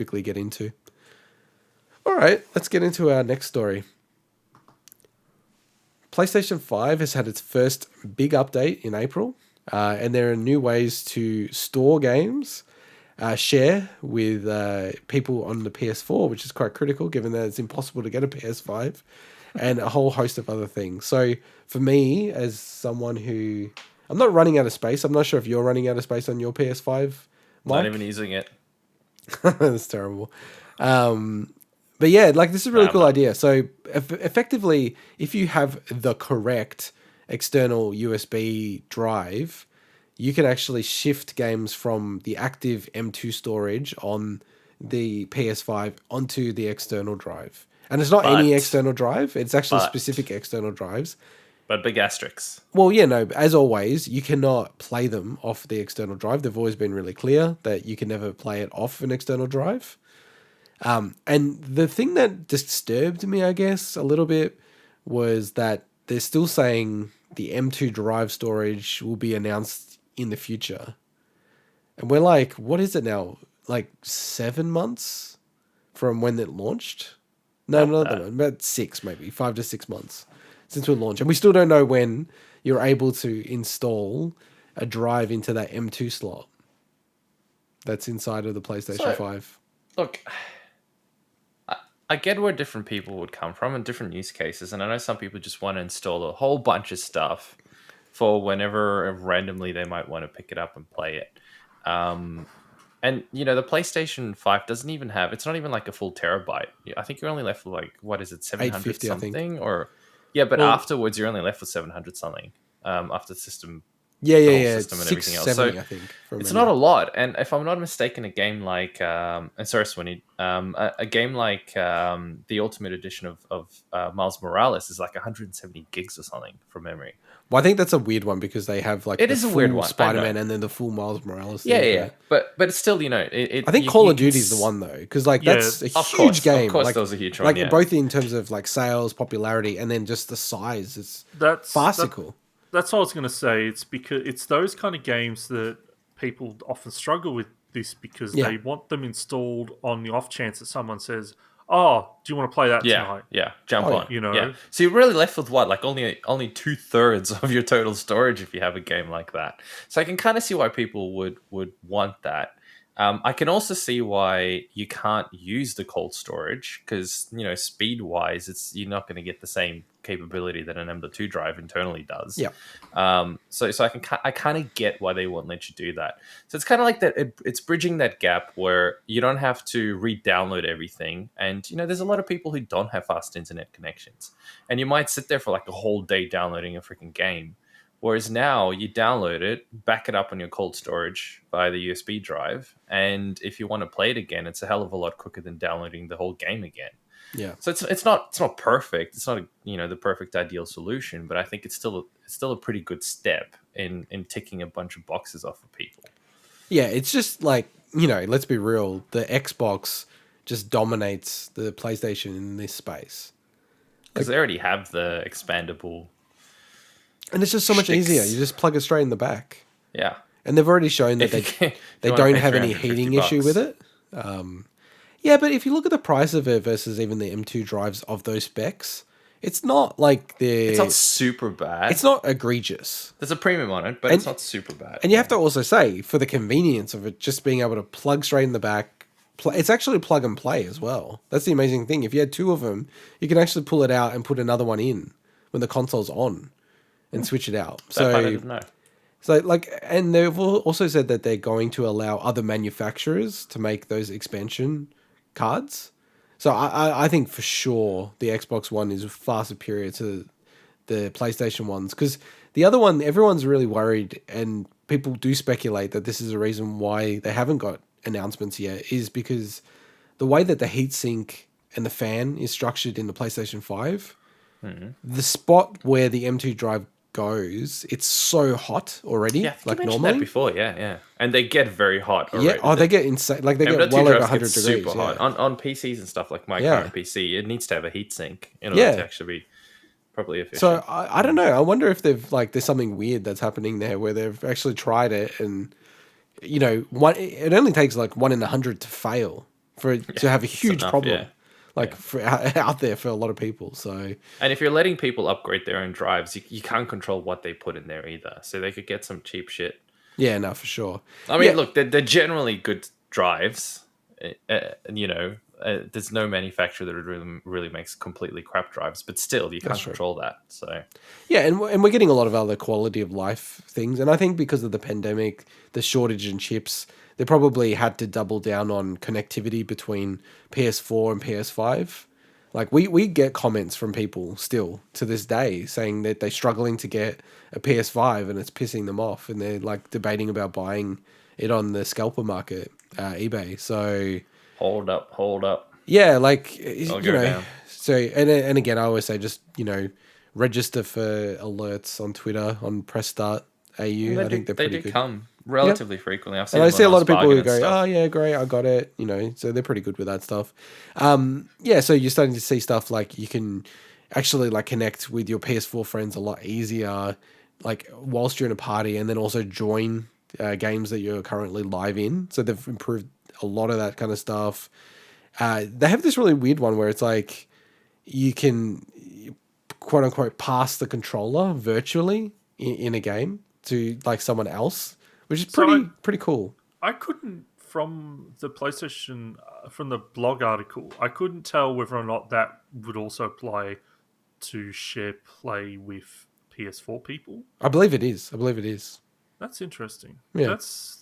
typically get into. All right, let's get into our next story. PlayStation 5 has had its first big update in April, and there are new ways to store games, share with people on the PS4, which is quite critical given that it's impossible to get a PS5, and a whole host of other things. So for me, as someone who... I'm not running out of space. I'm not sure if you're running out of space on your PS5, Mike. Not even using it. That's terrible. But yeah, like this is a really cool idea. So effectively, if you have the correct external USB drive, you can actually shift games from the active M2 storage on the PS5 onto the external drive. And it's not any external drive. It's actually specific external drives. But big asterisks. Well, yeah, no, as always, you cannot play them off the external drive. They've always been really clear that you can never play it off an external drive. And the thing that disturbed me, I guess, a little bit was that they're still saying the M2 drive storage will be announced in the future. And we're like, what is it now? Like 7 months from when it launched? No, about 6 maybe, 5 to 6 months since we launched. And we still don't know when you're able to install a drive into that M2 slot that's inside of the PlayStation 5. Look, I get where different people would come from and different use cases. And I know some people just want to install a whole bunch of stuff for whenever randomly they might want to pick it up and play it. And, you know, the PlayStation 5 doesn't even have... It's not even like a full terabyte. I think you're only left with like, what is it, 700 something? Or yeah, but afterwards you're only left with 700 something after the system... Yeah. System and everything else. So I think. It's not a lot. And if I'm not mistaken, a game like, and sorry, Swinny, a game like the Ultimate Edition of Miles Morales is like 170 gigs or something from memory. Well, I think that's a weird one because they have like it is a weird one. Spider-Man and then the full Miles Morales. Yeah. But it's still, you know, I think Call of Duty is the one though, because like that's a huge game. Of course, like, that was a huge one. Like both in terms of like sales, popularity, and then just the size. It's farcical. That's what I was going to say. It's because it's those kind of games that people often struggle with this because they want them installed on the off chance that someone says, "Oh, do you want to play that tonight?" Yeah, jump on. You know, yeah. So you're really left with what, like only 2/3 of your total storage if you have a game like that. So I can kind of see why people would want that. I can also see why you can't use the cold storage because, you know, speed wise, you're not going to get the same capability that an M.2 drive internally does. Yeah. So I kind of get why they won't let you do that. So it's kind of like that. It's bridging that gap where you don't have to re-download everything. And, you know, there's a lot of people who don't have fast internet connections, and you might sit there for like a whole day downloading a freaking game. Whereas now you download it, back it up on your cold storage via the USB drive, and if you want to play it again, it's a hell of a lot quicker than downloading the whole game again. Yeah. So it's not perfect. It's not the perfect ideal solution, but I think it's still a pretty good step in ticking a bunch of boxes off for people. Yeah, it's just like, you know, let's be real, the Xbox just dominates the PlayStation in this space. Because they already have the expandable. And it's just so much easier. You just plug it straight in the back. Yeah. And they've already shown that they don't have any heating issue with it. Yeah, but if you look at the price of it versus even the M2 drives of those specs, it's not like it's not super bad. It's not egregious. There's a premium on it, but it's not super bad. And you have to also say, for the convenience of it just being able to plug straight in the back, it's actually plug and play as well. That's the amazing thing. If you had two of them, you can actually pull it out and put another one in when the console's on. And switch it out. I didn't know. So, like, and they've also said that they're going to allow other manufacturers to make those expansion cards. So, I think for sure the Xbox One is far superior to the PlayStation ones, because the other one, everyone's really worried, and people do speculate that this is a reason why they haven't got announcements yet, is because the way that the heatsink and the fan is structured in the PlayStation 5, the spot where the M2 drive goes, it's so hot already. Yeah, like you normally. That before, yeah, and they get very hot already. Yeah, they get insane. Like they get well over 100 degrees. Super hot on PCs and stuff like my current PC. It needs to have a heatsink in order to actually be properly efficient. So I don't know. I wonder if there's something weird that's happening there where they've actually tried it, and you know, it only takes like 1 in 100 to fail for it to have a it's huge enough, problem, yeah. like for out there for a lot of people. So And if you're letting people upgrade their own drives, you can't control what they put in there either. So they could get some cheap shit. yeah, no, for sure. I mean, look, they're generally good drives. And, there's no manufacturer that really makes completely crap drives, but still, you can't control that. So yeah, and we're getting a lot of other quality of life things, and I think because of the pandemic, the shortage in chips, they probably had to double down on connectivity between PS4 and PS5. Like we get comments from people still to this day saying that they're struggling to get a PS5 and it's pissing them off, and they're like debating about buying it on the scalper market, eBay. So hold up. yeah, like I'll go down. So and again, I always say just register for alerts on Twitter on Press Start AU. I think they're pretty good. Come relatively frequently. I've seen And I them see a when lot of people who bargaining go, stuff. "Oh yeah, great, I got it." So they're pretty good with that stuff. Yeah, so you're starting to see stuff like you can actually like connect with your PS4 friends a lot easier, like whilst you're in a party, and then also join games that you're currently live in. So they've improved a lot of that kind of stuff. They have this really weird one where it's like you can quote unquote pass the controller virtually in a game to like someone else, which is pretty cool. I couldn't, from the PlayStation, from the blog article, I couldn't tell whether or not that would also apply to share play with PS4 people. I believe it is. That's interesting. Yeah. That's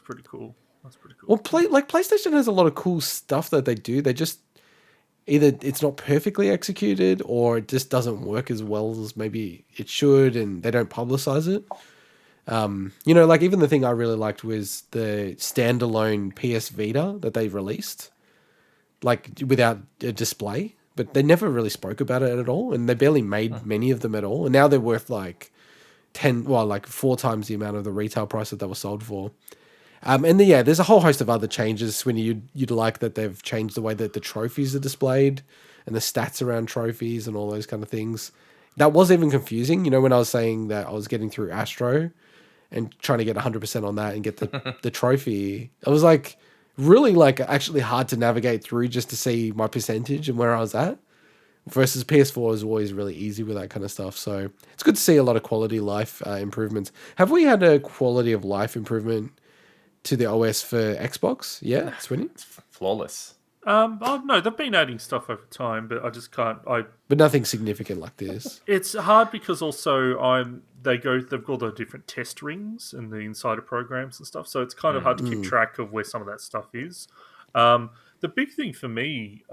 pretty cool. That's pretty cool. Well, PlayStation has a lot of cool stuff that they do. They just either it's not perfectly executed or it just doesn't work as well as maybe it should, and they don't publicize it. Like even the thing I really liked was the standalone PS Vita that they released, like without a display, but they never really spoke about it at all, and they barely made many of them at all. And now they're worth like 4 times the amount of the retail price that they were sold for. There's a whole host of other changes when you'd like that they've changed the way that the trophies are displayed and the stats around trophies and all those kind of things. That was even confusing, when I was saying that I was getting through Astro and trying to get 100% on that and get the trophy. I was like really like actually hard to navigate through just to see my percentage and where I was at. Versus PS4 is always really easy with that kind of stuff. So it's good to see a lot of quality of life improvements. Have we had a quality of life improvement to the OS for Xbox? Yeah, Swinny? It's flawless. No, they've been adding stuff over time, but I just can't. But nothing significant like this. It's hard because also they've got all the different test rings and the insider programs and stuff, so it's kind of hard to keep track of where some of that stuff is. The big thing for me,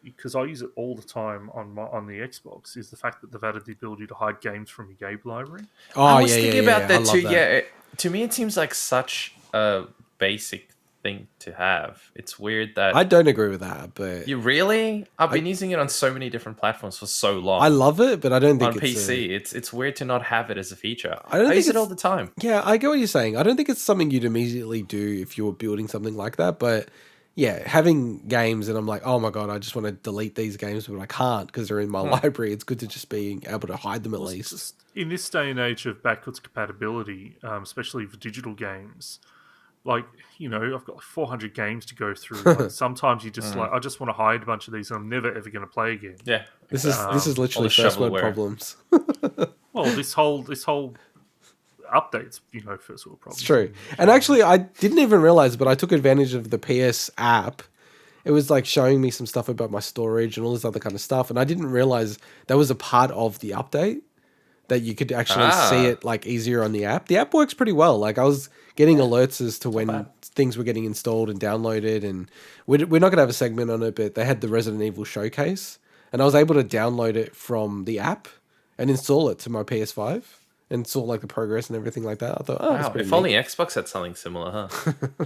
because I use it all the time on the Xbox, is the fact that they've added the ability to hide games from your game library. Oh, I was thinking about that too. That. Yeah, to me it seems like such a basic thing to have. It's weird that I don't agree with that, but you really. I've been using it on so many different platforms for so long. I love it, but I don't think on PC. It's weird to not have it as a feature. I use it all the time. Yeah, I get what you're saying. I don't think it's something you'd immediately do if you were building something like that, but yeah, having games and I'm like, oh my God, I just want to delete these games, but I can't because they're in my library. It's good to just be able to hide them at least. In this day and age of backwards compatibility, especially for digital games, like, I've got like 400 games to go through. Like, sometimes you just I just want to hide a bunch of these and I'm never ever going to play again. Yeah. This is literally first world problems. Well, this whole updates, first world problems. It's true. And actually, I didn't even realize, but I took advantage of the PS app. It was like showing me some stuff about my storage and all this other kind of stuff. And I didn't realize that was a part of the update, that you could actually see it like easier on the app. The app works pretty well. Like I was getting alerts as to when things were getting installed and downloaded. And we're not going to have a segment on it, but they had the Resident Evil showcase. And I was able to download it from the app and install it to my PS5. And saw like the progress and everything like that. I thought, wow, if only Xbox had something similar, huh?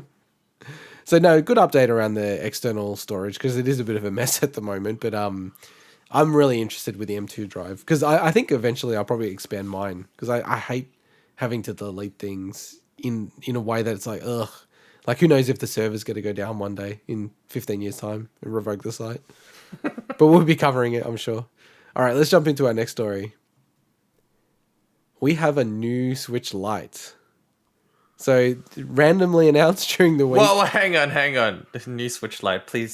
So no, good update around the external storage because it is a bit of a mess at the moment. But I'm really interested with the M2 drive because I think eventually I'll probably expand mine because I hate having to delete things in a way that it's like, ugh. Like who knows if the server's going to go down one day in 15 years time and revoke the site. But we'll be covering it, I'm sure. All right, let's jump into our next story. We have a new Switch Lite. So randomly announced during the week. Whoa, hang on. New Switch Lite, please